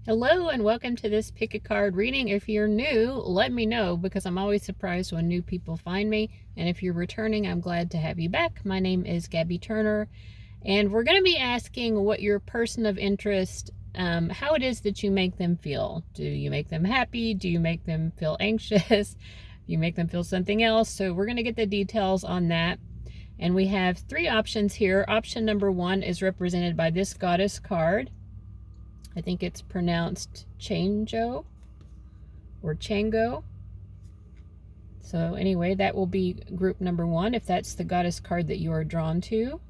Hello and welcome to this pick a card reading. If you're new, let me know because I'm always surprised when new people find me. And if you're returning, I'm glad to have you back. My name is Gabby Turner, and we're going to be asking what your person of interest, how it is that you make them feel. Do you make them happy? Do you make them feel anxious? Do you make them feel something else? So we're going to get the details on that. And we have three options here. Option number one is represented by this goddess card. I think it's pronounced Chang-O or Chang-O. So anyway, that will be group number one if that's the goddess card that you are drawn to.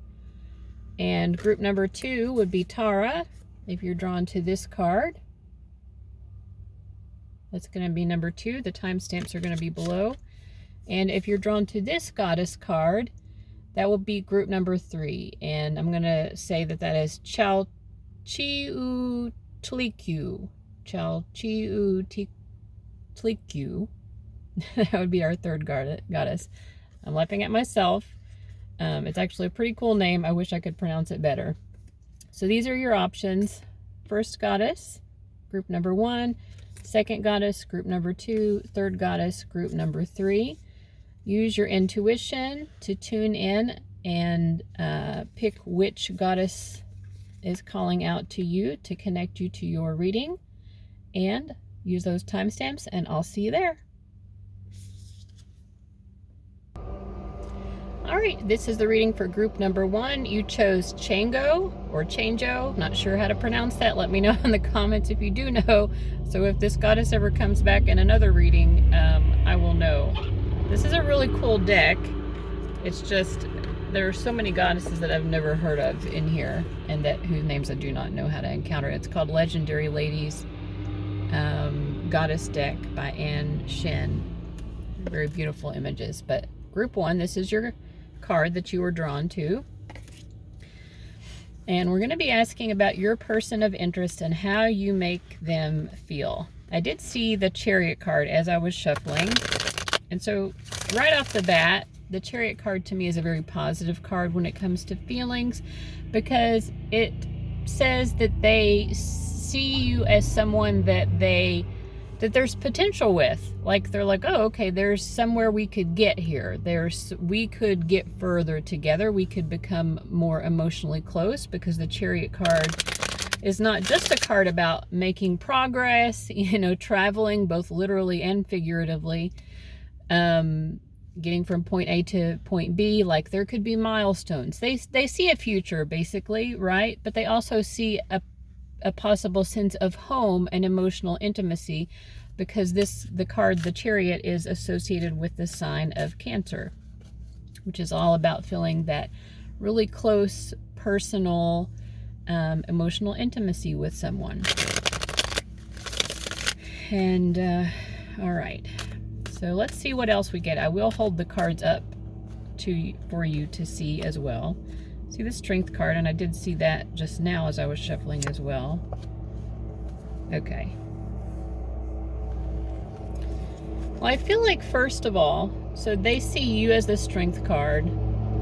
And group number two would be Tara if you're drawn to this card. That's going to be number two. The timestamps are going to be below. And if you're drawn to this goddess card, that will be group number three. And I'm going to say that that is Chalchiuticlue. Chalchiuticlue. That would be our third goddess. I'm laughing at myself. It's actually a pretty cool name. I wish I could pronounce it better. So these are your options. First goddess, group number one. Second goddess, group number two. Third goddess, group number three. Use your intuition to tune in and pick which goddess is calling out to you to connect you to your reading, and use those timestamps, and I'll see you there. All right, this is the reading for group number one. You chose Chang-O or Chang-O. Not sure how to pronounce that. Let me know in the comments if you do know. So if this goddess ever comes back in another reading, I will know. This is a really cool deck. It's just, there are so many goddesses that I've never heard of in here, and that whose names I do not know how to encounter. It's called Legendary Ladies Goddess Deck by Anne Shin. Very beautiful images. But group one, this is your card that you were drawn to. And we're going to be asking about your person of interest and how you make them feel. I did see the Chariot card as I was shuffling. And so right off the bat, the Chariot card to me is a very positive card when it comes to feelings, because it says that they see you as someone that there's potential with. Like, they're like, oh, okay, there's somewhere we could get here. We could get further together. We could become more emotionally close, because the Chariot card is not just a card about making progress, traveling both literally and figuratively. Getting from point A to point B, like there could be milestones. They see a future, basically, right? But they also see a possible sense of home and emotional intimacy, because the card, the Chariot, is associated with the sign of Cancer, which is all about feeling that really close, personal, emotional intimacy with someone. And, all right. So let's see what else we get. I will hold the cards up for you to see as well. See the Strength card, and I did see that just now as I was shuffling as well. Okay. Well, I feel like, first of all, so they see you as the Strength card,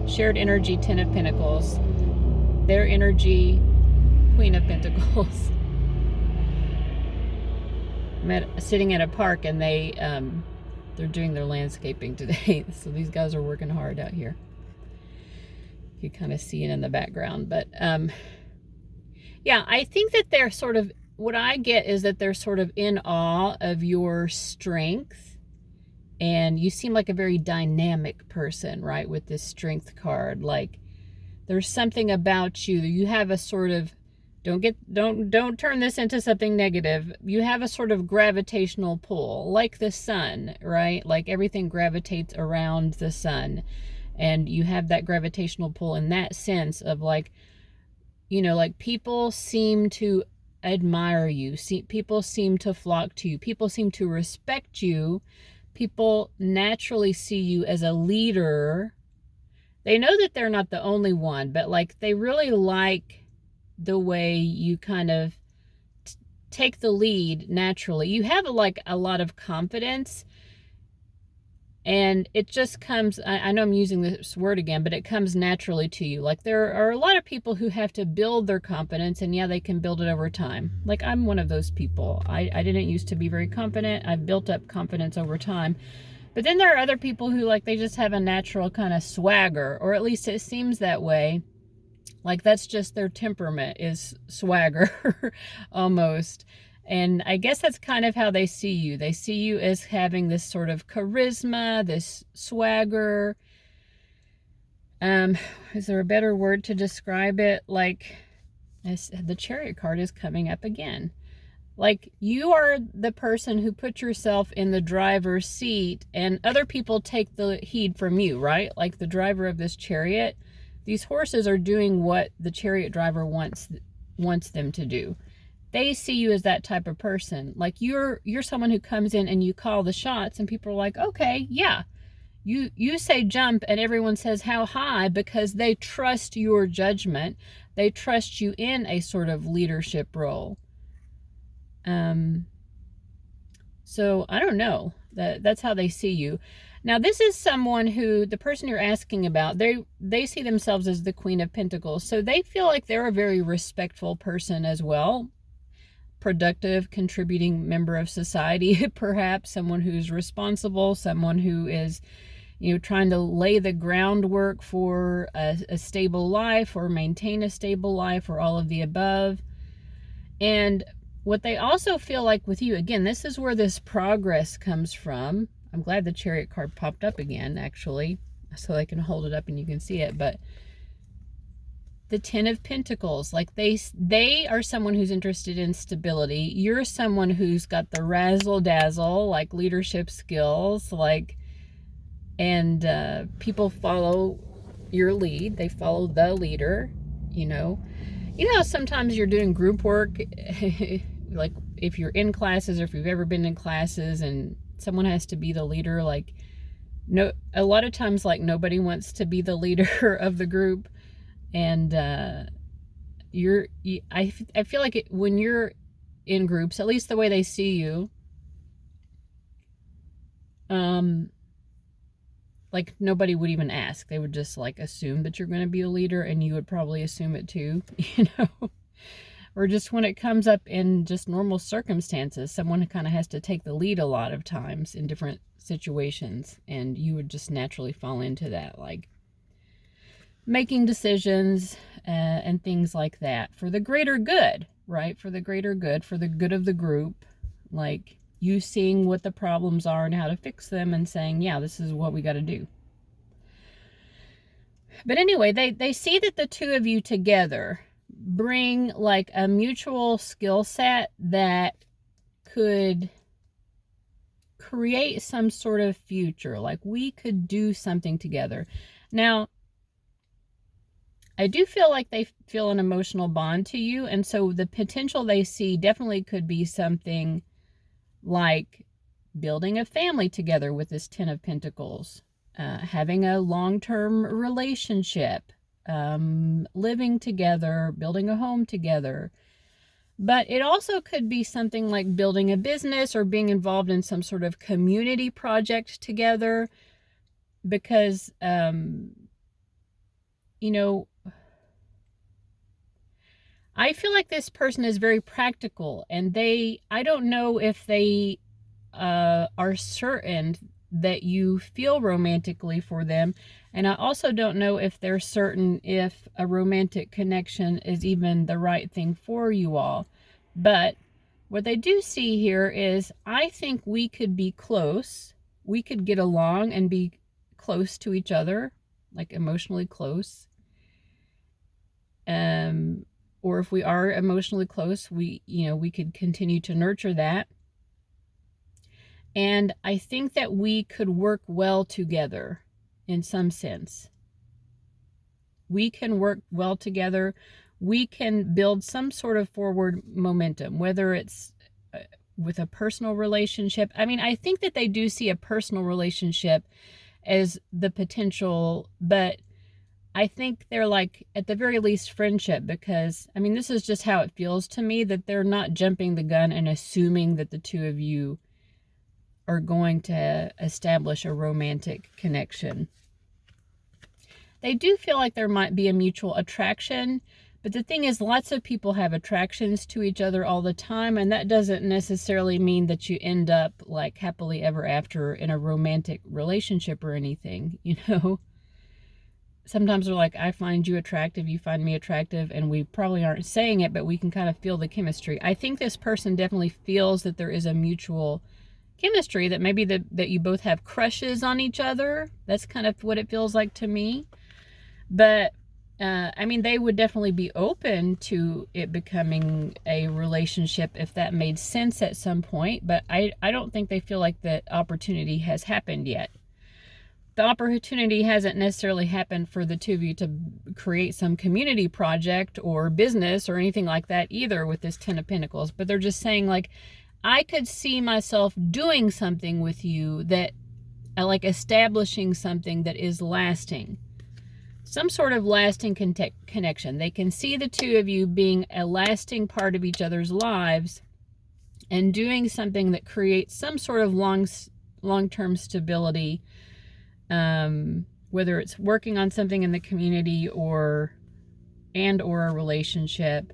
shared energy, Ten of Pentacles, their energy, Queen of Pentacles. I'm sitting at a park, and they're doing their landscaping today. So these guys are working hard out here. You kind of see it in the background. But yeah, I think that they're sort of, what I get is that they're sort of in awe of your strength. And you seem like a very dynamic person, right? With this Strength card. Like, there's something about you. You have a sort of, don't turn this into something negative. You have a sort of gravitational pull, like the sun, right? Like everything gravitates around the sun, and you have that gravitational pull in that sense of, like, like people seem to admire you. People seem to flock to you. People seem to respect you. People naturally see you as a leader. They know that they're not the only one, but like they really like the way you kind of take the lead naturally. You have like a lot of confidence, And it just comes, I know I'm using this word again, but it comes naturally to you. Like, there are a lot of people who have to build their confidence, and yeah, they can build it over time. Like, I'm one of those people. I didn't used to be very confident. I've built up confidence over time. But then there are other people who, like, they just have a natural kind of swagger, or at least it seems that way. Like, that's just their temperament, is swagger, almost. And I guess that's kind of how they see you. They see you as having this sort of charisma, this swagger. Is there a better word to describe it? Like, the Chariot card is coming up again. Like, you are the person who put yourself in the driver's seat, and other people take the heed from you, right? Like, the driver of this chariot, these horses are doing what the chariot driver wants them to do. They see you as that type of person. Like, you're someone who comes in and you call the shots, and people are like, okay, yeah. You say jump, and everyone says how high, because they trust your judgment. They trust you in a sort of leadership role. So I don't know. That's how they see you. Now, this is someone who, the person you're asking about, they see themselves as the Queen of Pentacles. So they feel like they're a very respectful person as well. Productive, contributing member of society, perhaps someone who's responsible, someone who is, trying to lay the groundwork for a stable life, or maintain a stable life, or all of the above. And what they also feel like with you, again, this is where this progress comes from. I'm glad the Chariot card popped up again, actually, so I can hold it up and you can see it. But the Ten of Pentacles, like, they are someone who's interested in stability. You're someone who's got the razzle dazzle, like leadership skills, like, and people follow your lead. They follow the leader. You know how sometimes you're doing group work, like if you're in classes, or if you've ever been in classes and someone has to be the leader, like, a lot of times, like, nobody wants to be the leader of the group. And I feel like when you're in groups, at least the way they see you, like, nobody would even ask. They would just, like, assume that you're going to be a leader, and you would probably assume it too, or just when it comes up in just normal circumstances, someone kind of has to take the lead a lot of times in different situations, and you would just naturally fall into that, like making decisions and things like that for the greater good, right? For the greater good, for the good of the group, like you seeing what the problems are and how to fix them, and saying, yeah, this is what we got to do. But anyway, they see that the two of you together bring, like, a mutual skill set that could create some sort of future. Like, we could do something together. Now, I do feel like they feel an emotional bond to you, and so the potential they see definitely could be something like building a family together with this Ten of Pentacles, having a long-term relationship, living together, building a home together. But it also could be something like building a business, or being involved in some sort of community project together, because, I feel like this person is very practical, and I don't know if they are certain that you feel romantically for them. And I also don't know if they're certain if a romantic connection is even the right thing for you all. But what they do see here is, I think we could be close. We could get along and be close to each other, like emotionally close. Or if we are emotionally close, we could continue to nurture that. And I think that we could work well together in some sense. We can work well together. We can build some sort of forward momentum, whether it's with a personal relationship. I mean, I think that they do see a personal relationship as the potential, but I think they're, like, at the very least, friendship, because, I mean, this is just how it feels to me, that they're not jumping the gun and assuming that the two of you are going to establish a romantic connection. They do feel like there might be a mutual attraction, but the thing is, lots of people have attractions to each other all the time, and that doesn't necessarily mean that you end up like happily ever after in a romantic relationship or anything, you know? Sometimes we're like, I find you attractive, you find me attractive, and we probably aren't saying it, but we can kind of feel the chemistry. I think this person definitely feels that there is a mutual chemistry, that maybe that you both have crushes on each other. That's kind of what it feels like to me. But I mean, they would definitely be open to it becoming a relationship if that made sense at some point, but I don't think they feel like that opportunity has happened yet. The opportunity hasn't necessarily happened for the two of you to create some community project or business or anything like that either with this Ten of Pentacles, but they're just saying, like, I could see myself doing something with you that, like, establishing something that is lasting. Some sort of lasting connection. They can see the two of you being a lasting part of each other's lives and doing something that creates some sort of long-term stability, whether it's working on something in the community or a relationship.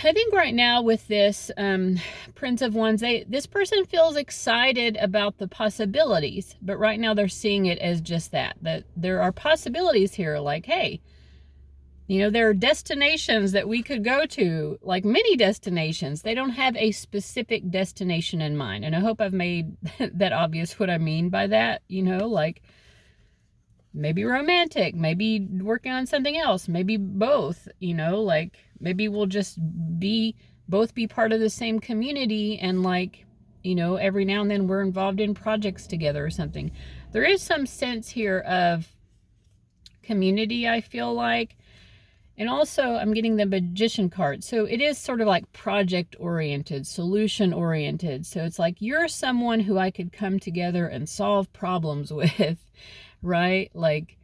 I think right now with this Prince of Wands, this person feels excited about the possibilities, but right now they're seeing it as just that there are possibilities here, like, hey, you know, there are destinations that we could go to, like many destinations. They don't have a specific destination in mind, and I hope I've made that obvious what I mean by that, you know, like, maybe romantic, maybe working on something else, maybe both, you know, like maybe we'll just both be part of the same community, and, like, you know, every now and then we're involved in projects together or something. There is some sense here of community, I feel like. And also I'm getting the Magician card. So it is sort of like project oriented, solution oriented. So it's like you're someone who I could come together and solve problems with, right? Like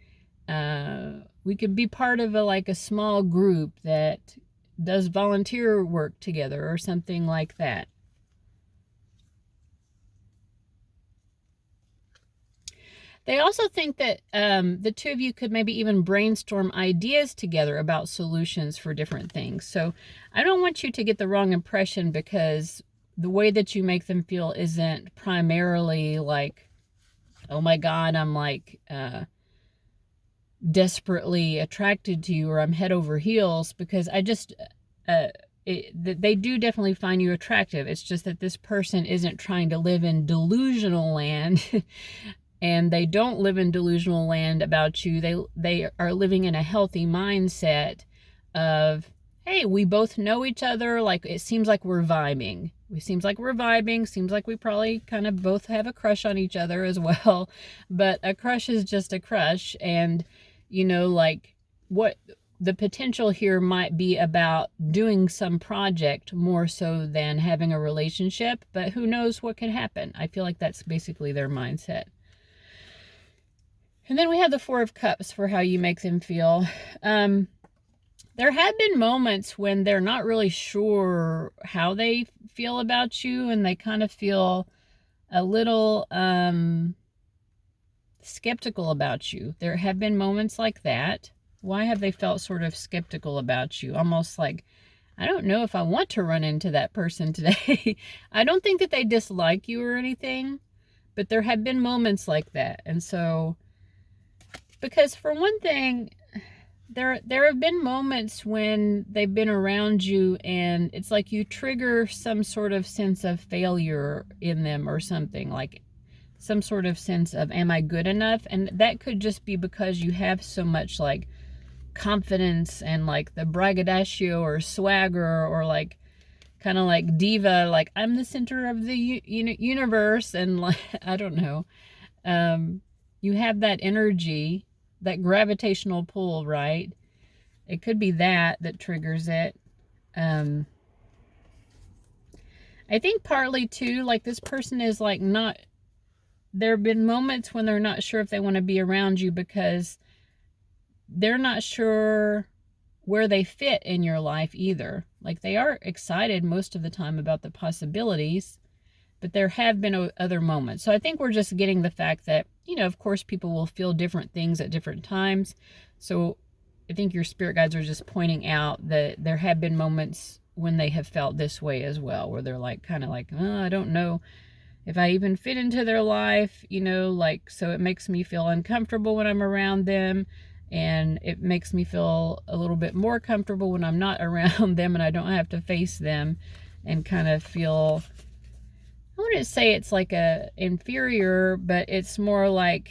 we could be part of a small group that does volunteer work together or something like that. They also think that the two of you could maybe even brainstorm ideas together about solutions for different things. So I don't want you to get the wrong impression, because the way that you make them feel isn't primarily like, oh my God, I'm like desperately attracted to you, or I'm head over heels, because I just, they do definitely find you attractive. It's just that this person isn't trying to live in delusional land. And they don't live in delusional land about you. They are living in a healthy mindset of, hey, we both know each other. Like, it seems like we're vibing. Seems like we probably kind of both have a crush on each other as well. But a crush is just a crush. And, you know, like, what the potential here might be about doing some project more so than having a relationship. But who knows what could happen. I feel like that's basically their mindset. And then we have the Four of Cups for how you make them feel. There have been moments when they're not really sure how they feel about you, and they kind of feel a little skeptical about you. There have been moments like that. Why have they felt sort of skeptical about you? Almost like, I don't know if I want to run into that person today. I don't think that they dislike you or anything, but there have been moments like that. And so, because for one thing, there have been moments when they've been around you and it's like you trigger some sort of sense of failure in them or something, like some sort of sense of, am I good enough? And that could just be because you have so much like confidence and like the braggadocio or swagger, or like kind of like diva, like I'm the center of the universe, and like, I don't know. You have that energy, that gravitational pull, right? It could be that triggers it. I think partly too, like this person is like not, there have been moments when they're not sure if they want to be around you because they're not sure where they fit in your life either. Like they are excited most of the time about the possibilities, but there have been other moments. So I think we're just getting the fact that, you know, of course, people will feel different things at different times. So I think your spirit guides are just pointing out that there have been moments when they have felt this way as well, where they're like, kind of like, oh, I don't know if I even fit into their life, you know, like, so it makes me feel uncomfortable when I'm around them. And it makes me feel a little bit more comfortable when I'm not around them and I don't have to face them and kind of feel, I wouldn't say it's like a inferior, but it's more like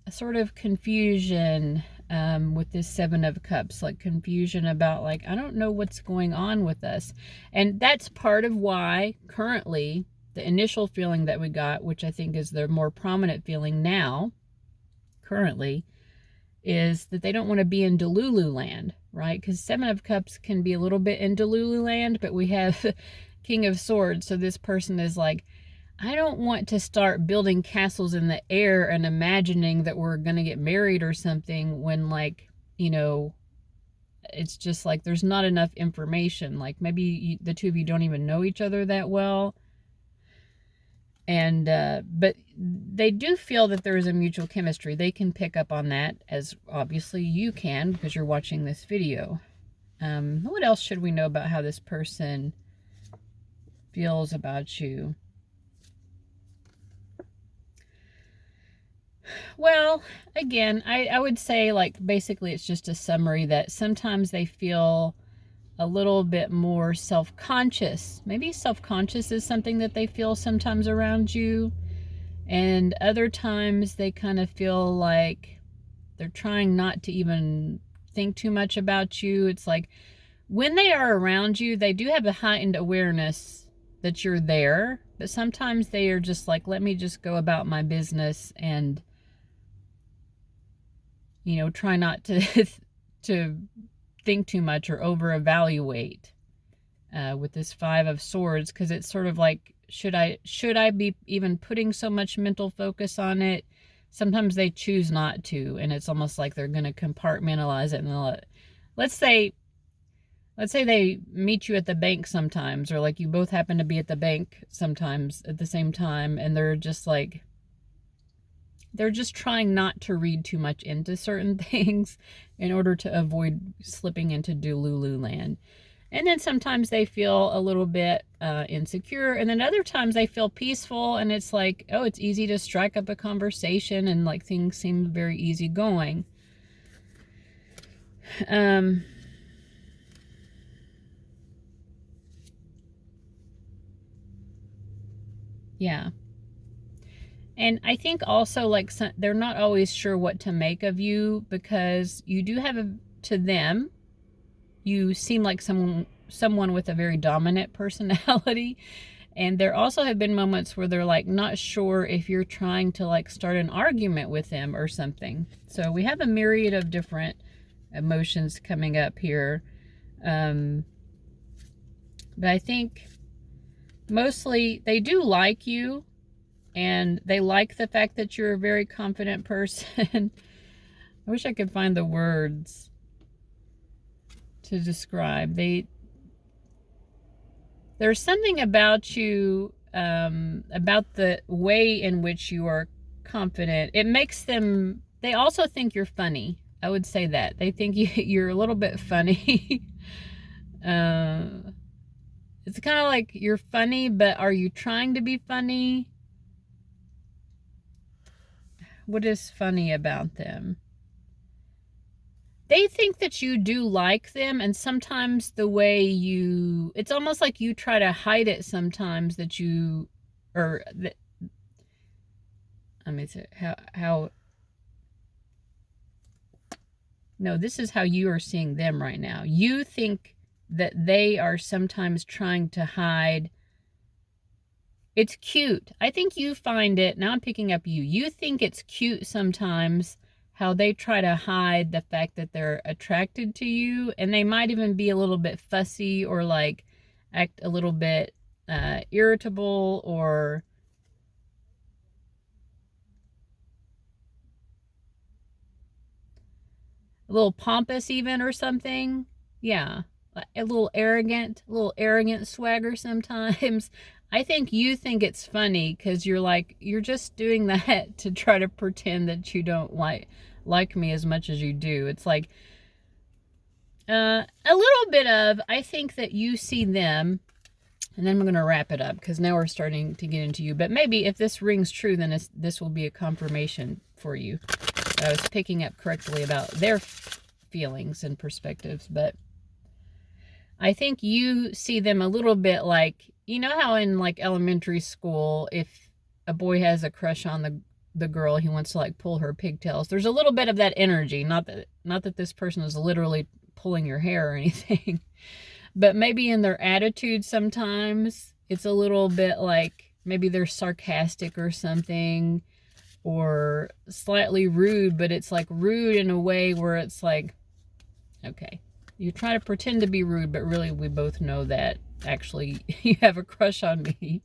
a sort of confusion with this Seven of Cups, like confusion about like, I don't know what's going on with us. And that's part of why currently the initial feeling that we got, which I think is the more prominent feeling now, currently, is that they don't want to be in Delulu land, right? Because Seven of Cups can be a little bit in Delulu land, but we have King of Swords. So this person is like, I don't want to start building castles in the air and imagining that we're going to get married or something when, like, you know, it's just like there's not enough information. Like maybe the two of you don't even know each other that well. And but they do feel that there is a mutual chemistry. They can pick up on that, as obviously you can because you're watching this video. What else should we know about how this person feels about you? Well, again, I would say, like, basically it's just a summary that sometimes they feel a little bit more self-conscious. Maybe self-conscious is something that they feel sometimes around you. And other times they kind of feel like they're trying not to even think too much about you. It's like when they are around you, they do have a heightened awareness that you're there. But sometimes they are just like, let me just go about my business and, you know, try not to to think too much or over evaluate with this Five of Swords, because it's sort of like, should I be even putting so much mental focus on it? Sometimes they choose not to, and it's almost like they're going to compartmentalize it. And let's say they meet you at the bank sometimes, or like you both happen to be at the bank sometimes at the same time, and they're just like, they're just trying not to read too much into certain things in order to avoid slipping into Delulu land. And then sometimes they feel a little bit insecure. And then other times they feel peaceful. And it's like, oh, it's easy to strike up a conversation. And like things seem very easy going. Yeah. And I think also, like, they're not always sure what to make of you, because you do have to them, you seem like someone with a very dominant personality. And there also have been moments where they're like not sure if you're trying to like start an argument with them or something. So we have a myriad of different emotions coming up here. But I think mostly they do like you. And they like the fact that you're a very confident person. I wish I could find the words to describe. There's something about you, about the way in which you are confident. It makes them, they also think you're funny. I would say that. They think you're a little bit funny. It's kind of like you're funny, but are you trying to be funny? What is funny about them? They think that you do like them, and sometimes the way you, it's almost like you try to hide it sometimes, that you, or that, I mean, how, no, this is how you are seeing them right now. You think that they are sometimes trying to hide. It's cute. I think you find it, now I'm picking up you. You think it's cute sometimes how they try to hide the fact that they're attracted to you. And they might even be a little bit fussy or like act a little bit irritable or a little pompous even or something. Yeah. A little arrogant swagger sometimes. I think you think it's funny because you're like, you're just doing that to try to pretend that you don't like me as much as you do. It's like a little bit of, I think that you see them, and then I'm going to wrap it up because now we're starting to get into you. But maybe if this rings true, then this will be a confirmation for you. I was picking up correctly about their feelings and perspectives, but I think you see them a little bit like, you know how in like elementary school, if a boy has a crush on the girl, he wants to like pull her pigtails. There's a little bit of that energy. Not that this person is literally pulling your hair or anything, but maybe in their attitude sometimes it's a little bit like maybe they're sarcastic or something, or slightly rude, but it's like rude in a way where it's like, okay, you try to pretend to be rude, but really we both know that actually you have a crush on me.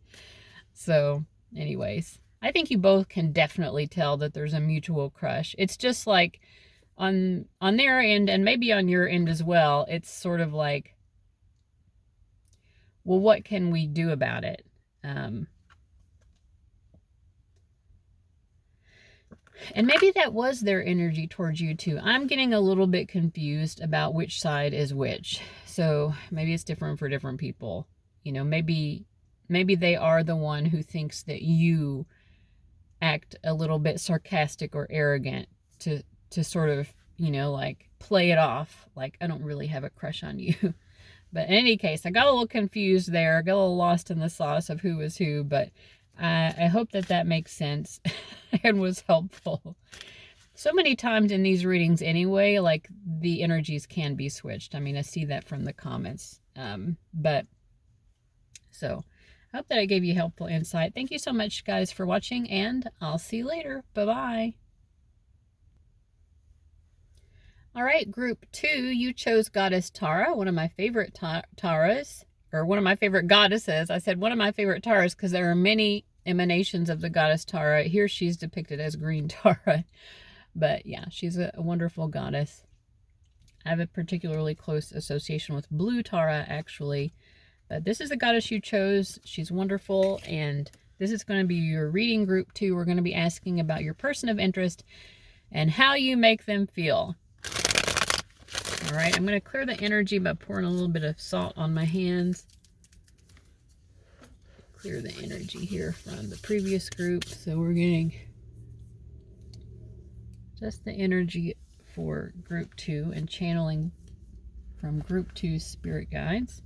So anyways, I think you both can definitely tell that there's a mutual crush. It's just like on their end, and maybe on your end as well, it's sort of like, well, what can we do about it? And maybe that was their energy towards you too. I'm getting a little bit confused about which side is which. So maybe it's different for different people. You know, maybe they are the one who thinks that you act a little bit sarcastic or arrogant to sort of, you know, like play it off like I don't really have a crush on you. But in any case, I got a little confused there. I got a little lost in the sauce of who was who, but I hope that makes sense and was helpful. So many times in these readings anyway, like the energies can be switched. I mean, I see that from the comments. But so I hope that I gave you helpful insight. Thank you so much, guys, for watching, and I'll see you later. Bye-bye. All right, group 2, you chose Goddess Tara, one of my favorite Taras, or one of my favorite goddesses. I said one of my favorite Taras because there are many emanations of the Goddess Tara. Here she's depicted as green Tara, but yeah, she's a wonderful goddess. I have a particularly close association with blue Tara, actually, but this is the goddess you chose. She's wonderful, and this is going to be your reading group 2. We're going to be asking about your person of interest and how you make them feel. All right, I'm going to clear the energy by pouring a little bit of salt on my hands. Clear the energy here from the previous group. So we're getting just the energy for group 2 and channeling from group 2's spirit guides.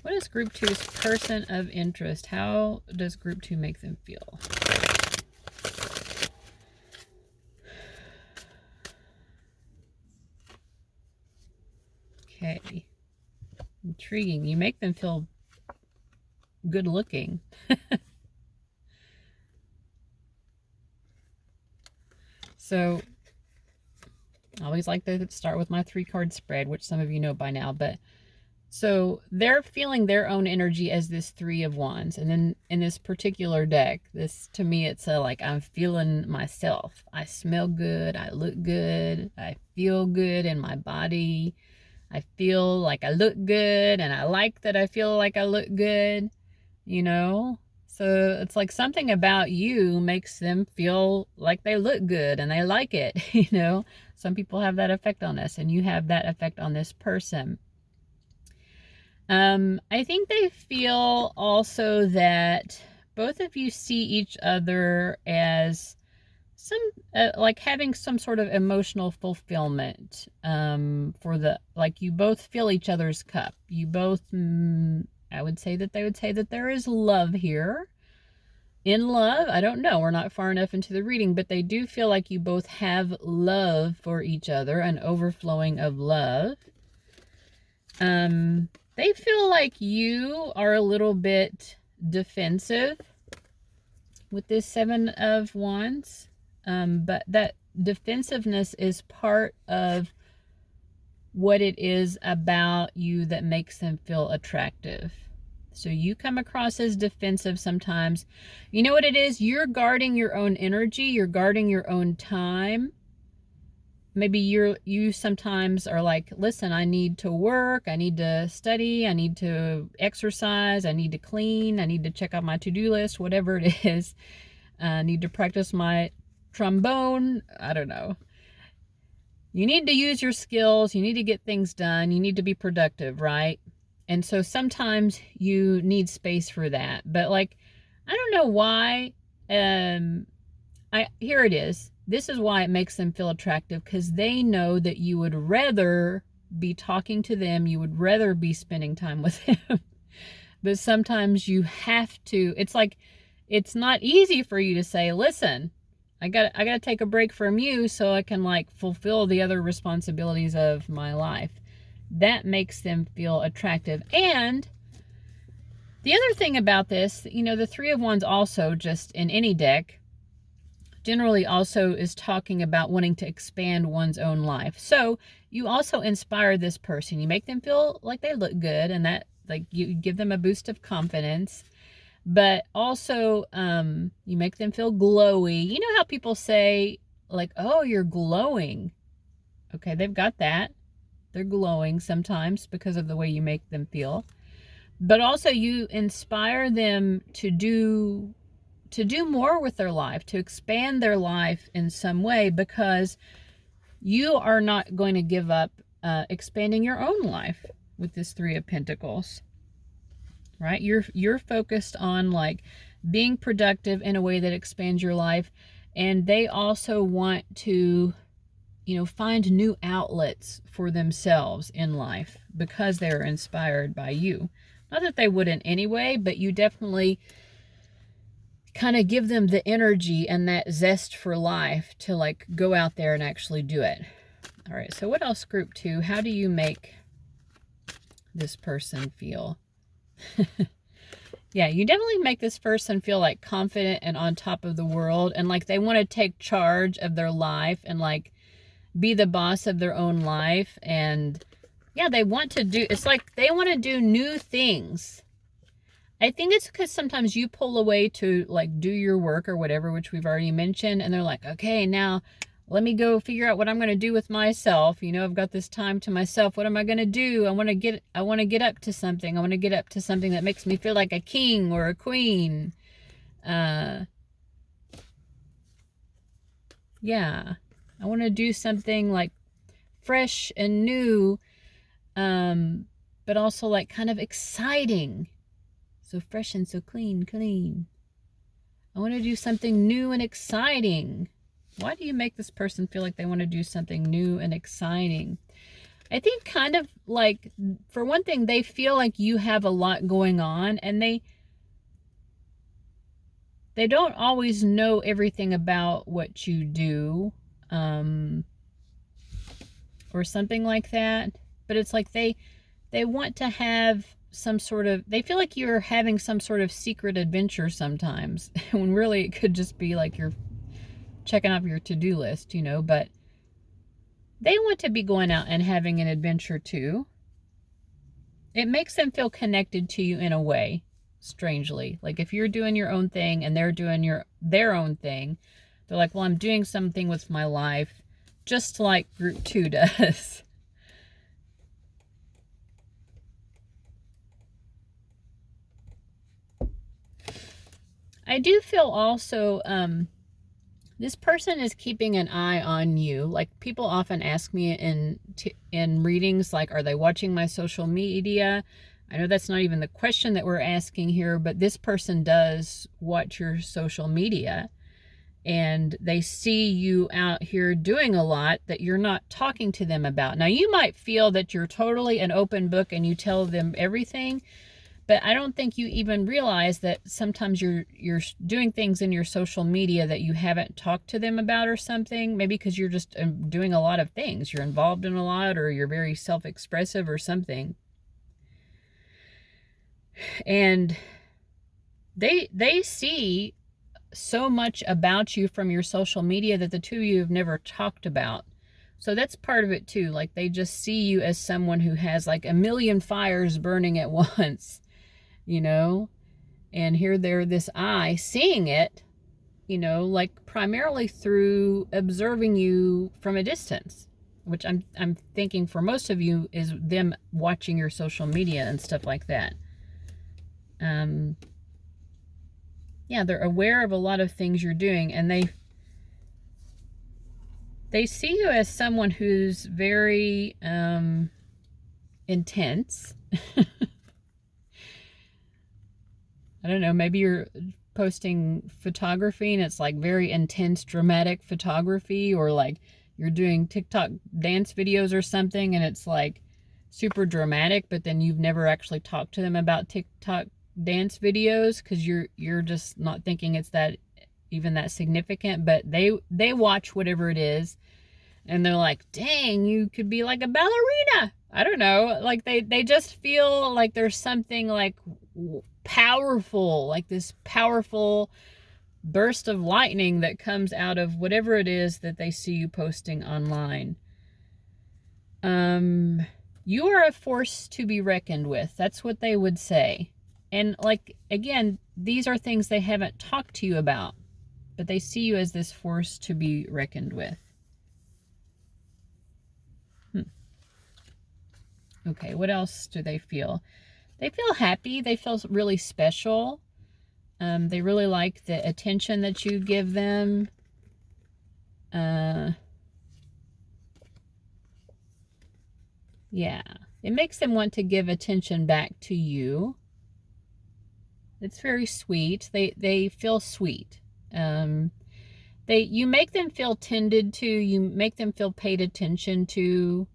What is group 2's person of interest? How does group 2 make them feel? Okay. Intriguing. You make them feel good looking. So, I always like to start with my 3-card spread, which some of you know by now, but so they're feeling their own energy as this 3 of Wands. And then in this particular deck, this, to me, it's like I'm feeling myself. I smell good. I look good. I feel good in my body. I feel like I look good, and I like that I feel like I look good, you know? So it's like something about you makes them feel like they look good and they like it, you know? Some people have that effect on us, and you have that effect on this person. I think they feel also that both of you see each other as some like having some sort of emotional fulfillment, for the, like, you both fill each other's cup. You both, I would say that they would say that there is love here. In love, I don't know, we're not far enough into the reading, but they do feel like you both have love for each other, an overflowing of love. They feel like you are a little bit defensive with this 7 of Wands. But that defensiveness is part of what it is about you that makes them feel attractive. So you come across as defensive sometimes. You know what it is? You're guarding your own energy. You're guarding your own time. maybe you sometimes are like, listen, I need to work, I need to study, I need to exercise, I need to clean, I need to check out my to-do list, whatever it is. I need to practice my trombone. I don't know. You need to use your skills. You need to get things done. You need to be productive, right? And so sometimes you need space for that. But like, I don't know why. Here it is. This is why it makes them feel attractive, because they know that you would rather be talking to them. You would rather be spending time with them. But sometimes you have to. It's like, it's not easy for you to say, listen, I got to take a break from you so I can like fulfill the other responsibilities of my life. That makes them feel attractive. And the other thing about this, the Three of Wands also, just in any deck, generally also is talking about wanting to expand one's own life. So you also inspire this person. You make them feel like they look good, and that like you give them a boost of confidence. But also, you make them feel glowy. You know how people say, like, oh, you're glowing. Okay, they've got that. They're glowing sometimes because of the way you make them feel. But also, you inspire them to do more with their life, to expand their life in some way, because you are not going to give up expanding your own life with this Three of Pentacles. Right? You're focused on like being productive in a way that expands your life, and they also want to, find new outlets for themselves in life because they're inspired by you. Not that they wouldn't anyway, but you definitely kind of give them the energy and that zest for life to like go out there and actually do it. All right, so what else, group 2? How do you make this person feel? Yeah, you definitely make this person feel like confident and on top of the world, and like they want to take charge of their life and like be the boss of their own life. And yeah, they want to do, it's like they want to do new things. I think it's because sometimes you pull away to like do your work or whatever, which we've already mentioned, and they're like, okay, now let me go figure out what I'm going to do with myself. I've got this time to myself. What am I going to do? I want to get up to something. I want to get up to something that makes me feel like a king or a queen. Yeah. I want to do something like fresh and new, but also like kind of exciting. So fresh and so clean. I want to do something new and exciting. Why do you make this person feel like they want to do something new and exciting? I think kind of like, for one thing, they feel like you have a lot going on, and they don't always know everything about what you do, or something like that. But it's like they want to have some sort of, they feel like you're having some sort of secret adventure sometimes, when really it could just be like you're checking off your to-do list, but they want to be going out and having an adventure too. It makes them feel connected to you in a way, strangely. Like if you're doing your own thing and they're doing their own thing, they're like, well, I'm doing something with my life, just like group 2 does. I do feel also, this person is keeping an eye on you. Like people often ask me in readings, like, are they watching my social media? I know that's not even the question that we're asking here, but this person does watch your social media, and they see you out here doing a lot that you're not talking to them about. Now, you might feel that you're totally an open book and you tell them everything, but I don't think you even realize that sometimes you're doing things in your social media that you haven't talked to them about or something. Maybe because you're just doing a lot of things. You're involved in a lot, or you're very self-expressive or something. And they see so much about you from your social media that the two of you have never talked about. So that's part of it too. Like they just see you as someone who has like a million fires burning at once. And here they're this eye seeing it, like primarily through observing you from a distance. which I'm thinking for most of you is them watching your social media and stuff like that. Yeah, they're aware of a lot of things you're doing, and they see you as someone who's very intense. I don't know, maybe you're posting photography and it's like very intense, dramatic photography, or like you're doing TikTok dance videos or something and it's like super dramatic, but then you've never actually talked to them about TikTok dance videos because you're just not thinking it's that even that significant. But they watch whatever it is and they're like, dang, you could be like a ballerina. I don't know, like they just feel like there's something like powerful, like this powerful burst of lightning that comes out of whatever it is that they see you posting online. You are a force to be reckoned with. That's what they would say. And like, again, these are things they haven't talked to you about, but they see you as this force to be reckoned with. Okay, what else do they feel? They feel happy. They feel really special. They really like the attention that you give them. Yeah, it makes them want to give attention back to you. It's very sweet. They feel sweet. You make them feel tended to. You make them feel paid attention to.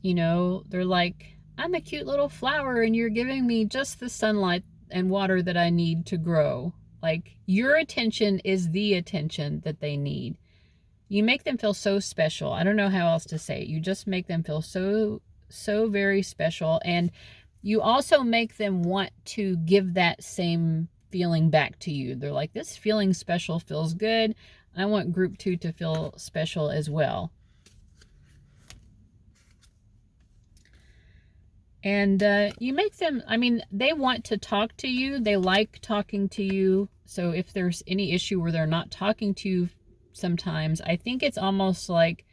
You know, they're like, I'm a cute little flower and you're giving me just the sunlight and water that I need to grow. Like, your attention is the attention that they need. You make them feel so special. I don't know how else to say it. You just make them feel so very special. And you also make them want to give that same feeling back to you. They're like, this feeling special feels good. I want group 2 to feel special as well. And you make them, I mean, they want to talk to you. They like talking to you. So if there's any issue where they're not talking to you sometimes, I think it's almost like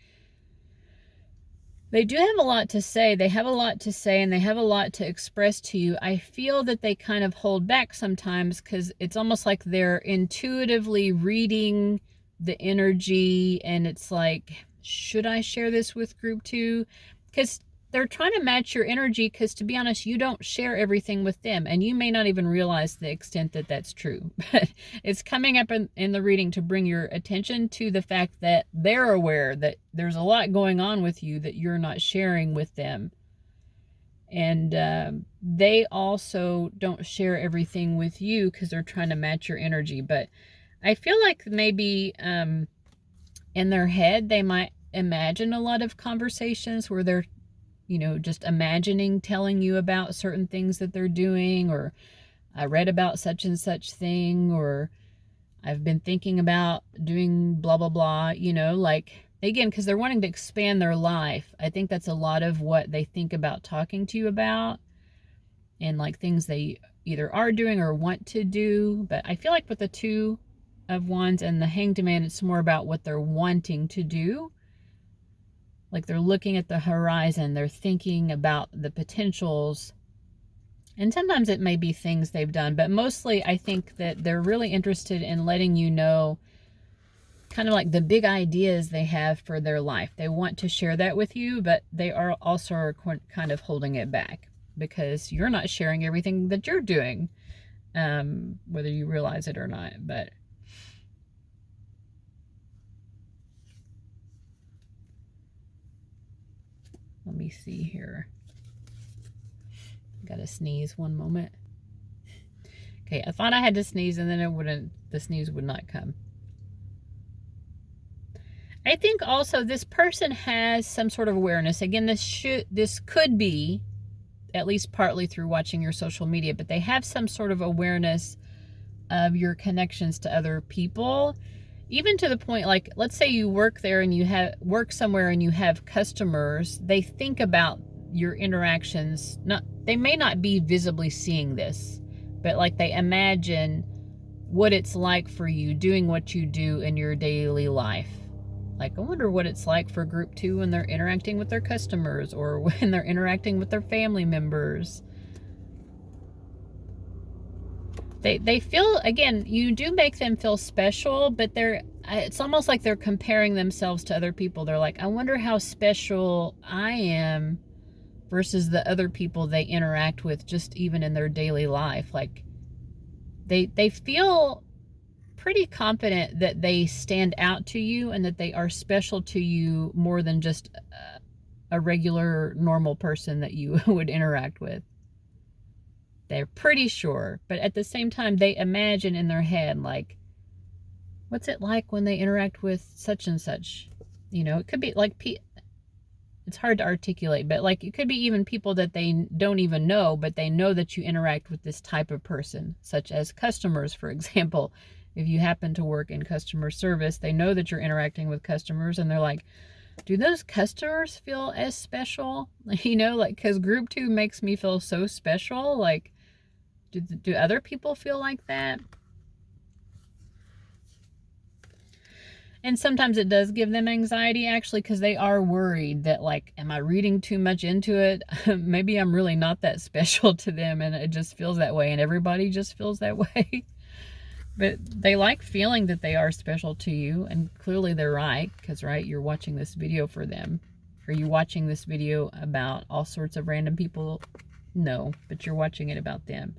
they do have a lot to say. They have a lot to say and they have a lot to express to you. I feel that they kind of hold back sometimes because it's almost like they're intuitively reading the energy and it's like, should I share this with group 2? Because they're trying to match your energy because, to be honest, you don't share everything with them. And you may not even realize the extent that that's true. But it's coming up in the reading to bring your attention to the fact that they're aware that there's a lot going on with you that you're not sharing with them. And they also don't share everything with you because they're trying to match your energy. But I feel like maybe in their head, they might imagine a lot of conversations where they're, you know, just imagining telling you about certain things that they're doing, or I read about such and such thing, or I've been thinking about doing blah, blah, blah, you know, like, again, because they're wanting to expand their life. I think that's a lot of what they think about talking to you about, and like things they either are doing or want to do. But I feel like with the 2 of Wands and the Hanged Man, it's more about what they're wanting to do. Like, they're looking at the horizon, they're thinking about the potentials, and sometimes it may be things they've done, but mostly I think that they're really interested in letting you know kind of like the big ideas they have for their life. They want to share that with you, but they are also kind of holding it back because you're not sharing everything that you're doing, whether you realize it or not. But let me see here. Gotta sneeze one moment. Okay, I thought I had to sneeze and then the sneeze would not come. I think also this person has some sort of awareness. Again, this could be at least partly through watching your social media, but they have some sort of awareness of your connections to other people. Even to the point, like, let's say you work there and you work somewhere and you have customers, they think about your interactions. They may not be visibly seeing this, but like they imagine what it's like for you doing what you do in your daily life. Like, I wonder what it's like for group 2 when they're interacting with their customers or when they're interacting with their family members. They feel, again, you do make them feel special, but it's almost like they're comparing themselves to other people. They're like, I wonder how special I am versus the other people they interact with just even in their daily life. Like, they feel pretty confident that they stand out to you and that they are special to you more than just a regular normal person that you would interact with. They're pretty sure, but at the same time, they imagine in their head, like, what's it like when they interact with such and such? You know, it could be like, it's hard to articulate, but like, it could be even people that they don't even know, but they know that you interact with this type of person, such as customers, for example. If you happen to work in customer service, they know that you're interacting with customers, and they're like, do those customers feel as special? You know, like, because group 2 makes me feel so special. Like, do other people feel like that? And sometimes it does give them anxiety, actually, because they are worried that, like, am I reading too much into it? Maybe I'm really not that special to them, and it just feels that way, and everybody just feels that way. But they like feeling that they are special to you, and clearly they're right, because, right, you're watching this video for them. Are you watching this video about all sorts of random people? No, but you're watching it about them.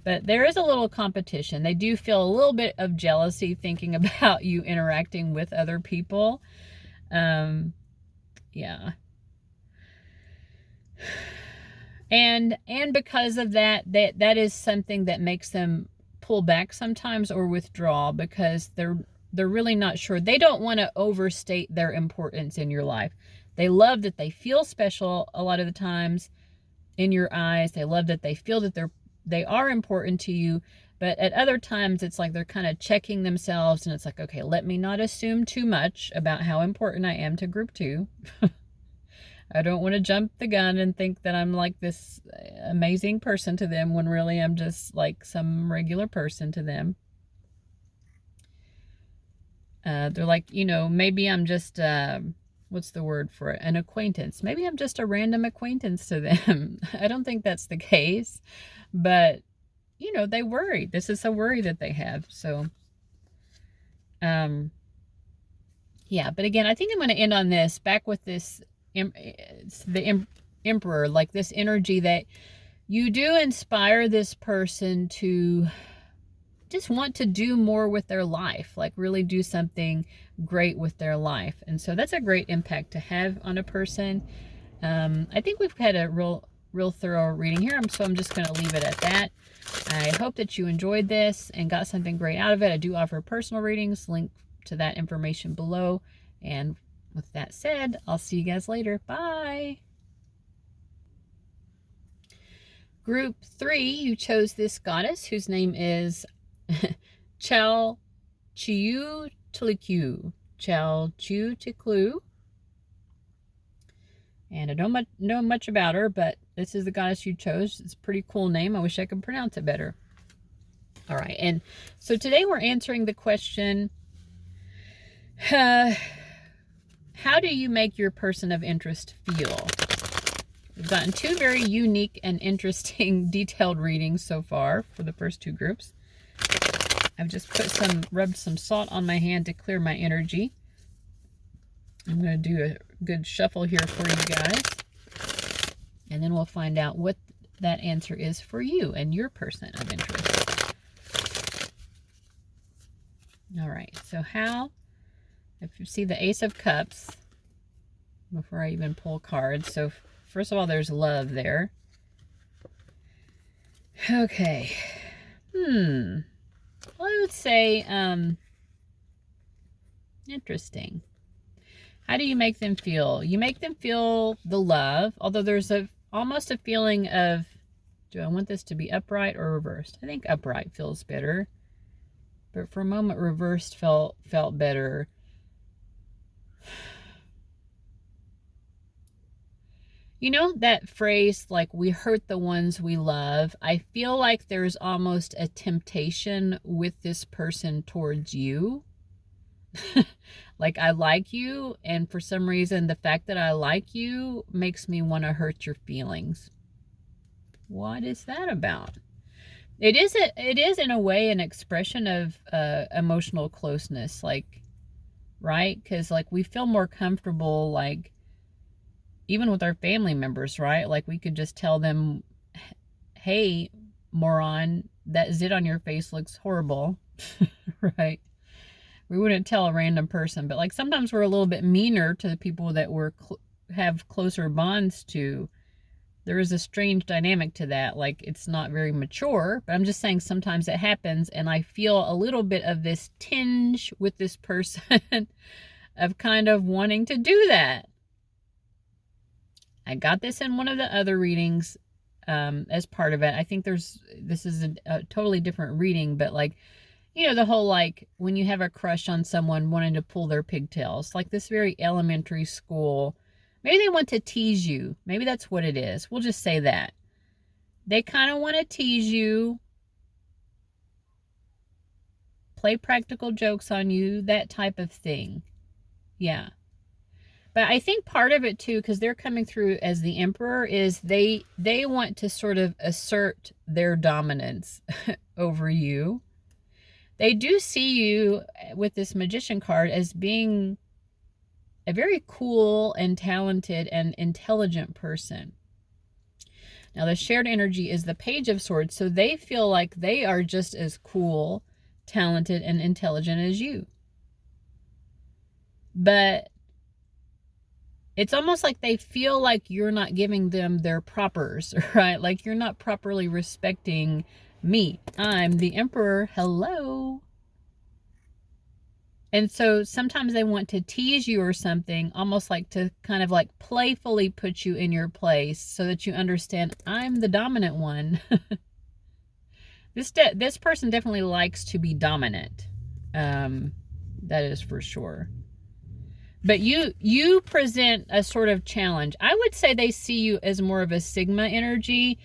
But there is a little competition. They do feel a little bit of jealousy thinking about you interacting with other people. Yeah. And because of that is something that makes them pull back sometimes or withdraw, because they're really not sure. They don't want to overstate their importance in your life. They love that they feel special a lot of the times in your eyes. They love that they feel that they are important to you, but at other times it's like they're kind of checking themselves, and it's like, okay, let me not assume too much about how important I am to group 2. I don't want to jump the gun and think that I'm like this amazing person to them when really I'm just like some regular person to them. They're like, you know, maybe I'm just, what's the word for it? An acquaintance. Maybe I'm just a random acquaintance to them. I don't think that's the case, but, you know, they worry. This is a worry that they have. So, yeah, but again, I think I'm going to end on this, back with this, the Emperor, like this energy that you do inspire this person to just want to do more with their life, like really do something great with their life. And so that's a great impact to have on a person. I think we've had a real thorough reading here, so I'm just going to leave it at that. I hope that you enjoyed this and got something great out of it. I do offer personal readings, link to that information below. And with that said, I'll see you guys later. Bye. Group 3, you chose this goddess whose name is Chalchiuticlue. Chalchiuticlue. And I don't know much about her, but this is the goddess you chose. It's a pretty cool name. I wish I could pronounce it better. All right, and so today we're answering the question, how do you make your person of interest feel? We've gotten 2 very unique and interesting detailed readings so far for the first 2 groups. I've just rubbed some salt on my hand to clear my energy. I'm going to do a good shuffle here for you guys. And then we'll find out what that answer is for you and your person of interest. All right, so if you see the Ace of Cups, before I even pull cards. So first of all, there's love there. Okay. Well, I would say, interesting. How do you make them feel? You make them feel the love, although there's almost a feeling of, do I want this to be upright or reversed? I think upright feels better. But for a moment, reversed felt better. You know that phrase, like, we hurt the ones we love? I feel like there's almost a temptation with this person towards you. Like, I like you, and for some reason, the fact that I like you makes me want to hurt your feelings. What is that about? It is in a way an expression of emotional closeness, like, right? Because like we feel more comfortable, like even with our family members, right? Like we could just tell them, "Hey, moron, that zit on your face looks horrible," right? We wouldn't tell a random person, but like sometimes we're a little bit meaner to the people that we're have closer bonds to. There is a strange dynamic to that. Like it's not very mature, but I'm just saying sometimes it happens, and I feel a little bit of this tinge with this person of kind of wanting to do that. I got this in one of the other readings as part of it. I think this is a totally different reading, but like, you know, the whole like when you have a crush on someone wanting to pull their pigtails, like this very elementary school. Maybe they want to tease you. Maybe that's what it is. We'll just say that. They kind of want to tease you, play practical jokes on you, that type of thing. Yeah. But I think part of it too, because they're coming through as the emperor, is they want to sort of assert their dominance over you. They do see you with this magician card as being a very cool and talented and intelligent person. Now the shared energy is the Page of Swords, so they feel like they are just as cool, talented, and intelligent as you. But it's almost like they feel like you're not giving them their propers, right? Like you're not properly respecting me. I'm the emperor. Hello. And so sometimes they want to tease you or something, almost like to kind of like playfully put you in your place so that you understand I'm the dominant one. This person definitely likes to be dominant. That is for sure. But you present a sort of challenge. I would say they see you as more of a Sigma energy.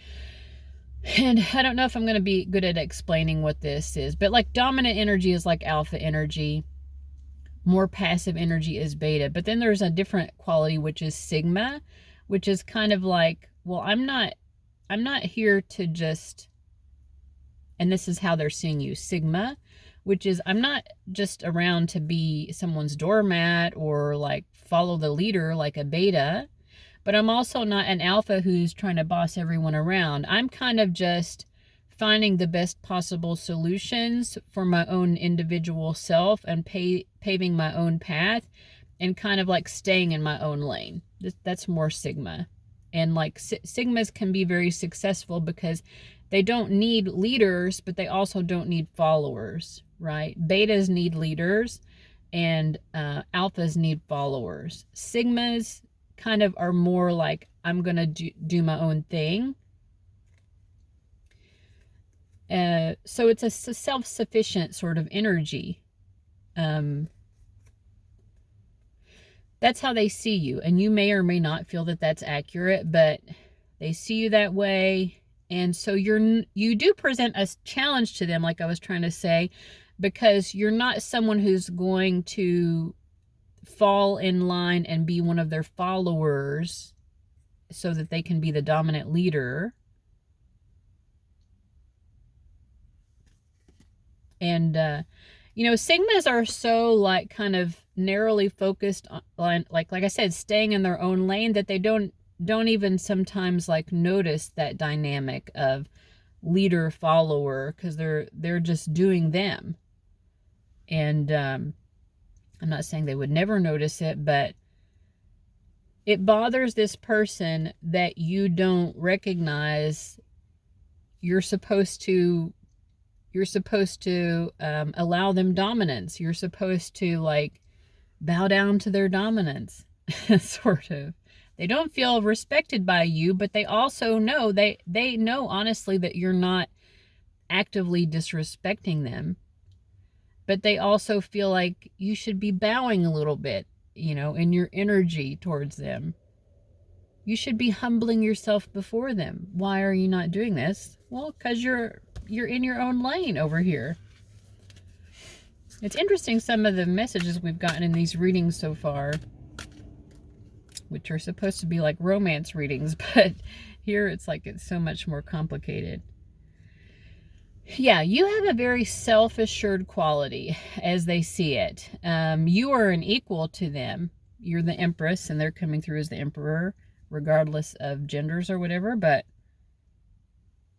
And I don't know if I'm going to be good at explaining what this is, but like dominant energy is like alpha energy. More passive energy is beta. But then there's a different quality, which is Sigma, which is kind of like, well, I'm not here to just, and this is how they're seeing you, Sigma, which is I'm not just around to be someone's doormat or like follow the leader like a beta, but I'm also not an alpha who's trying to boss everyone around. I'm kind of just finding the best possible solutions for my own individual self and paving my own path and kind of like staying in my own lane. That's more Sigma. And like Sigmas can be very successful because they don't need leaders, but they also don't need followers, right? Betas need leaders and alphas need followers. Sigmas kind of are more like, I'm going to do my own thing. So it's a self-sufficient sort of energy. That's how they see you. And you may or may not feel that that's accurate, but they see you that way. And so you do present a challenge to them, like I was trying to say, because you're not someone who's going to fall in line and be one of their followers so that they can be the dominant leader. And, you know, Sigmas are so like kind of narrowly focused on, like I said, staying in their own lane that they don't even sometimes like notice that dynamic of leader follower because they're just doing them. And I'm not saying they would never notice it, but it bothers this person that you don't recognize. You're supposed to allow them dominance. You're supposed to like bow down to their dominance, sort of. They don't feel respected by you, but they also know, they know honestly that you're not actively disrespecting them. But they also feel like you should be bowing a little bit, you know, in your energy towards them. You should be humbling yourself before them. Why are you not doing this? Well, because you're in your own lane over here. It's interesting, some of the messages we've gotten in these readings so far, which are supposed to be like romance readings, but here it's like it's so much more complicated. Yeah, you have a very self-assured quality as they see it. You are an equal to them. You're the Empress and they're coming through as the Emperor, regardless of genders or whatever, but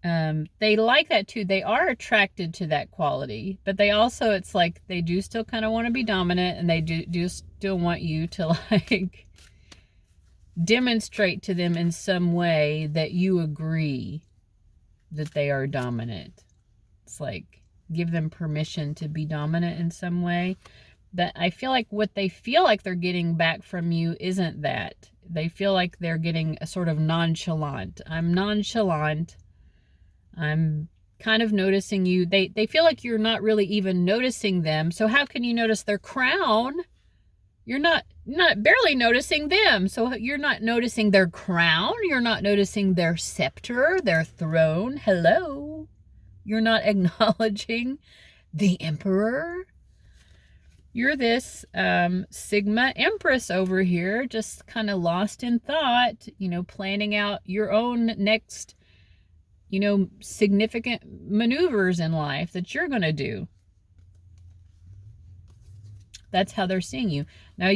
they like that too. They are attracted to that quality, but they also, it's like they do still kind of want to be dominant, and they do still want you to like demonstrate to them in some way that you agree that they are dominant. It's like give them permission to be dominant in some way. But I feel like what they feel like they're getting back from you isn't that. They feel like they're getting a sort of nonchalant. I'm nonchalant. I'm kind of noticing you. They feel like you're not really even noticing them. So how can you notice their crown? You're not barely noticing them. So you're not noticing their crown. You're not noticing their scepter, their throne. Hello. You're not acknowledging the Emperor. You're this Sigma Empress over here, just kind of lost in thought, you know, planning out your own next, you know, significant maneuvers in life that you're going to do. That's how they're seeing you. Now,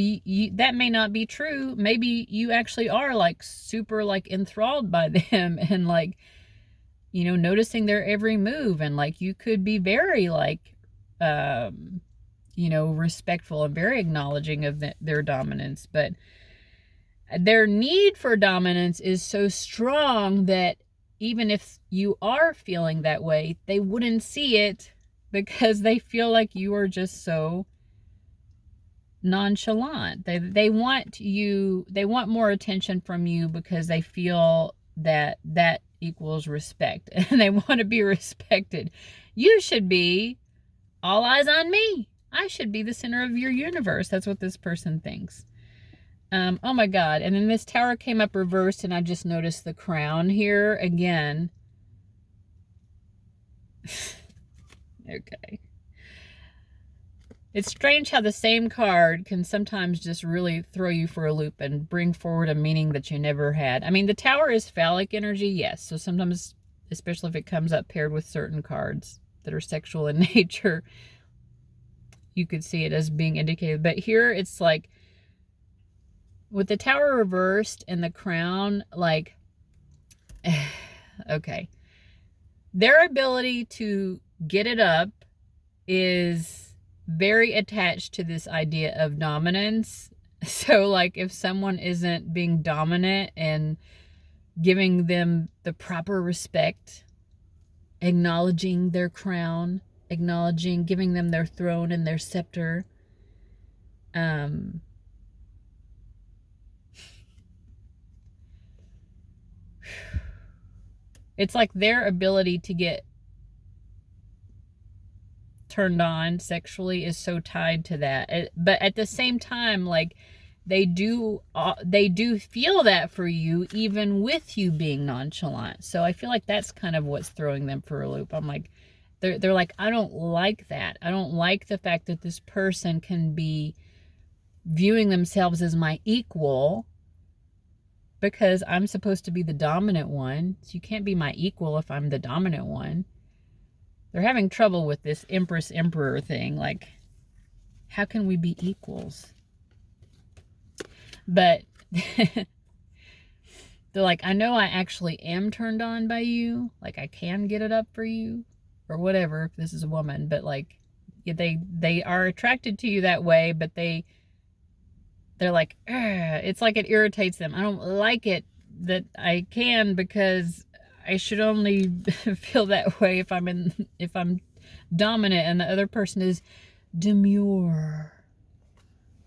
that may not be true. Maybe you actually are like super like enthralled by them and like, you know, noticing their every move, and like you could be very like, you know, respectful and very acknowledging of their dominance. But their need for dominance is so strong that even if you are feeling that way, they wouldn't see it because they feel like you are just so nonchalant. They want you, they want more attention from you because they feel that that equals respect, and they want to be respected. You should be all eyes on me. I should be the center of your universe. That's what this person thinks. Oh my God. And then this tower came up reversed, and I just noticed the crown here again. Okay. It's strange how the same card can sometimes just really throw you for a loop and bring forward a meaning that you never had. I mean, the tower is phallic energy, yes. So sometimes, especially if it comes up paired with certain cards that are sexual in nature, you could see it as being indicated. But here it's like, with the tower reversed and the crown, like, okay. Their ability to get it up is very attached to this idea of dominance. So like if someone isn't being dominant and giving them the proper respect, acknowledging their crown, acknowledging, giving them their throne and their scepter, it's like their ability to get turned on sexually is so tied to that. But at the same time, like they do feel that for you even with you being nonchalant. So I feel like that's kind of what's throwing them for a loop. I'm like, they're like, I don't like that. I don't like the fact that this person can be viewing themselves as my equal because I'm supposed to be the dominant one. So you can't be my equal if I'm the dominant one. They're having trouble with this Empress Emperor thing. Like, how can we be equals? But they're like, I know I actually am turned on by you. Like, I can get it up for you or whatever if this is a woman. But like, they are attracted to you that way, but they're like, it's like it irritates them. I don't like it that I can, because I should only feel that way if I'm dominant, and the other person is demure,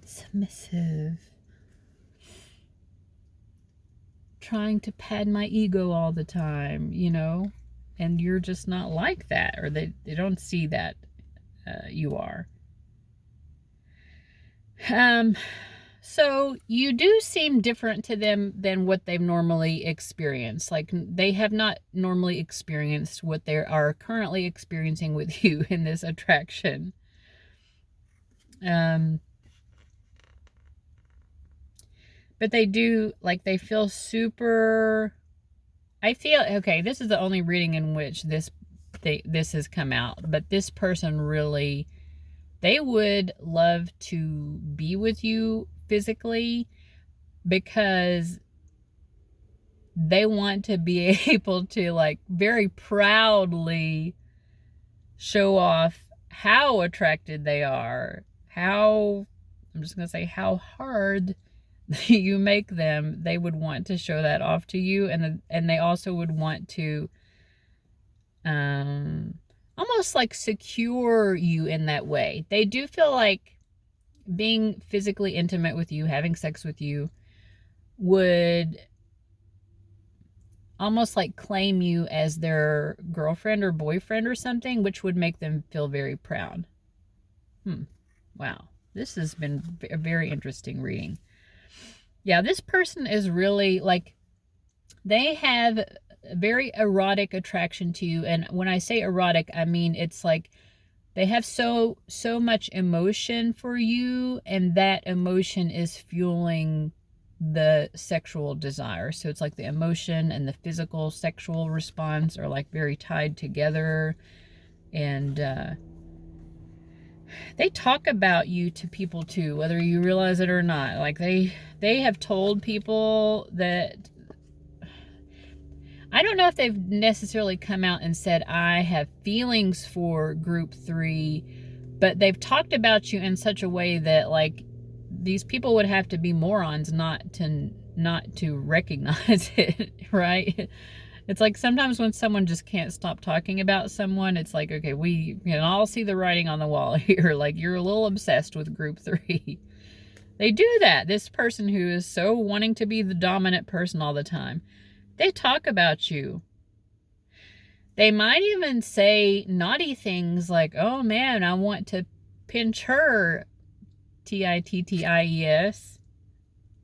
submissive, trying to pad my ego all the time, you know, and you're just not like that, or they don't see that you are. So you do seem different to them than what they've normally experienced. Like, they have not normally experienced what they are currently experiencing with you in this attraction. Um, but they do, like, they feel super, I feel, okay, this is the only reading in which this has come out, but this person really, they would love to be with you physically because they want to be able to, like, very proudly show off how attracted they are, how, I'm just going to say how hard you make them. They would want to show that off to you, and they also would want to almost like secure you in that way. They do feel like being physically intimate with you, having sex with you, would almost like claim you as their girlfriend or boyfriend or something, which would make them feel very proud. Wow. This has been a very interesting reading. Yeah, this person is really, like, they have a very erotic attraction to you. And when I say erotic, I mean it's like they have so much emotion for you, and that emotion is fueling the sexual desire. So it's like the emotion and the physical sexual response are like very tied together. And they talk about you to people too, whether you realize it or not. Like they have told people that, I don't know if they've necessarily come out and said, I have feelings for group 3, but they've talked about you in such a way that, like, these people would have to be morons not to recognize it, right? It's like sometimes when someone just can't stop talking about someone, it's like, okay, we can all see the writing on the wall here. Like, you're a little obsessed with group 3. They do that. This person who is so wanting to be the dominant person all the time, they talk about you. They might even say naughty things like, oh man, I want to pinch her, Titties.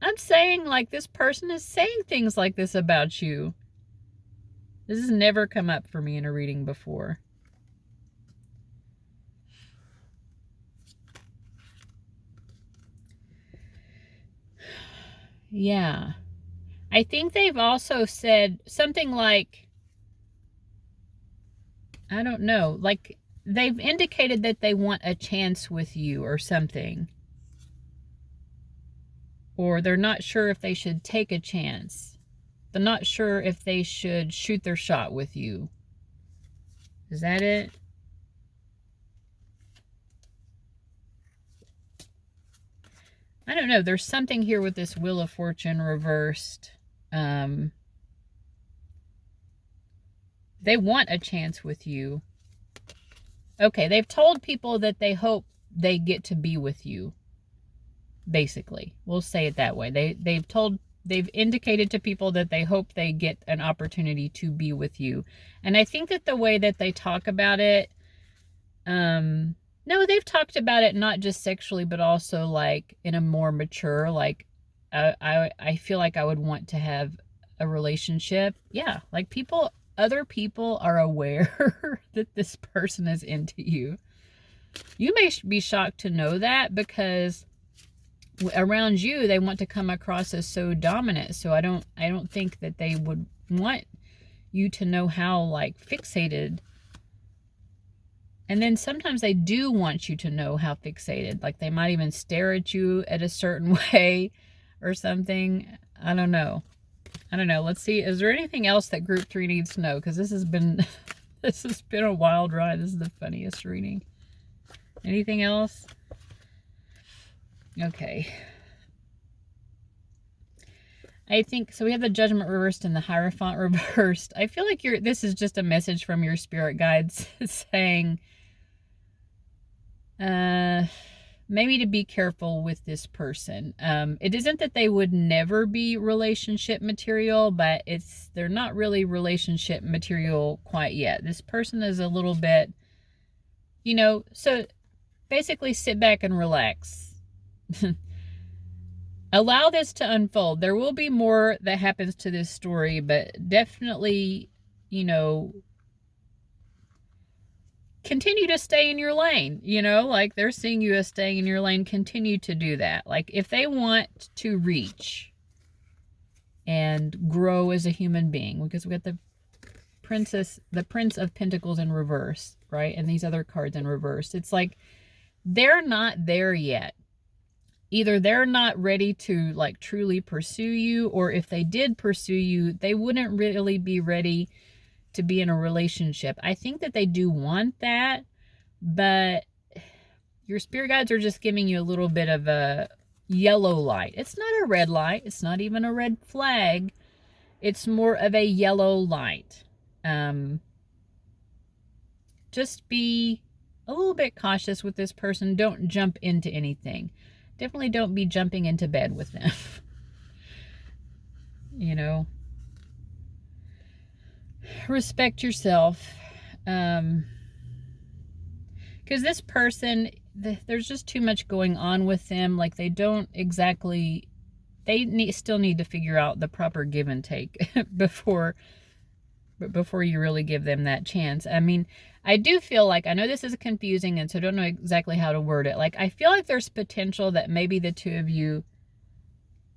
I'm saying, like, this person is saying things like this about you. This has never come up for me in a reading before. Yeah. I think they've also said something like, I don't know, like they've indicated that they want a chance with you or something. Or they're not sure if they should take a chance. They're not sure if they should shoot their shot with you. Is that it? I don't know. There's something here with this Wheel of Fortune reversed. They want a chance with you. Okay, they've told people that they hope they get to be with you. Basically, we'll say it that way. They've indicated to people that they hope they get an opportunity to be with you. And I think that the way that they talk about it, no, they've talked about it not just sexually, but also like in a more mature, like, I feel like I would want to have a relationship. Yeah, like other people are aware that this person is into you. You may be shocked to know that, because around you they want to come across as so dominant. So I don't think that they would want you to know how, like, fixated. And then sometimes they do want you to know how fixated. Like, they might even stare at you at a certain way or something. I don't know. Let's see. Is there anything else that group 3 needs to know? Because this has been a wild ride. This is the funniest reading. Anything else? Okay. I think so. We have the Judgment reversed and the Hierophant reversed. I feel like this is just a message from your spirit guides saying, maybe to be careful with this person. It isn't that they would never be relationship material, but they're not really relationship material quite yet. This person is a little bit, so basically sit back and relax. Allow this to unfold. There will be more that happens to this story, but definitely, continue to stay in your lane, you know, like they're seeing you as staying in your lane. Continue to do that. Like if they want to reach and grow as a human being, because we got the Prince of Pentacles in reverse, right? And these other cards in reverse. It's like they're not there yet. Either they're not ready to like truly pursue you, or if they did pursue you, they wouldn't really be ready to be in a relationship. I think that they do want that, but your spirit guides are just giving you a little bit of a yellow light. It's not a red light. It's not even a red flag. It's more of a yellow light. Just be a little bit cautious with this person. Don't jump into anything. Definitely don't be jumping into bed with them. You know, respect yourself. Because this person, there's just too much going on with them. Like they don't exactly, still need to figure out the proper give and take before you really give them that chance. I mean, I do feel like, I know this is confusing, and so I don't know exactly how to word it. Like, I feel like there's potential that maybe the two of you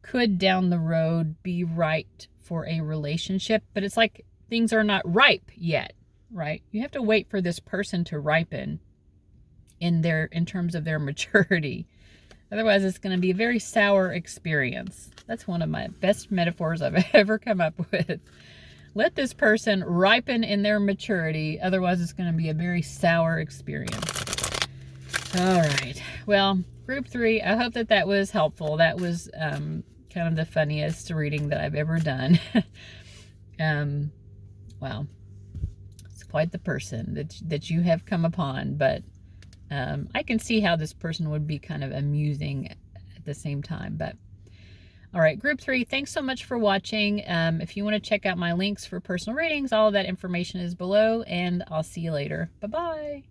could down the road be right for a relationship, but it's like things are not ripe yet, right? You have to wait for this person to ripen in terms of their maturity. Otherwise, it's going to be a very sour experience. That's one of my best metaphors I've ever come up with. Let this person ripen in their maturity. Otherwise, it's going to be a very sour experience. All right. Well, group 3, I hope that was helpful. That was kind of the funniest reading that I've ever done. Wow. It's quite the person that you have come upon. But I can see how this person would be kind of amusing at the same time. But all right, group 3, thanks so much for watching. If you want to check out my links for personal readings, all of that information is below, and I'll see you later. Bye-bye.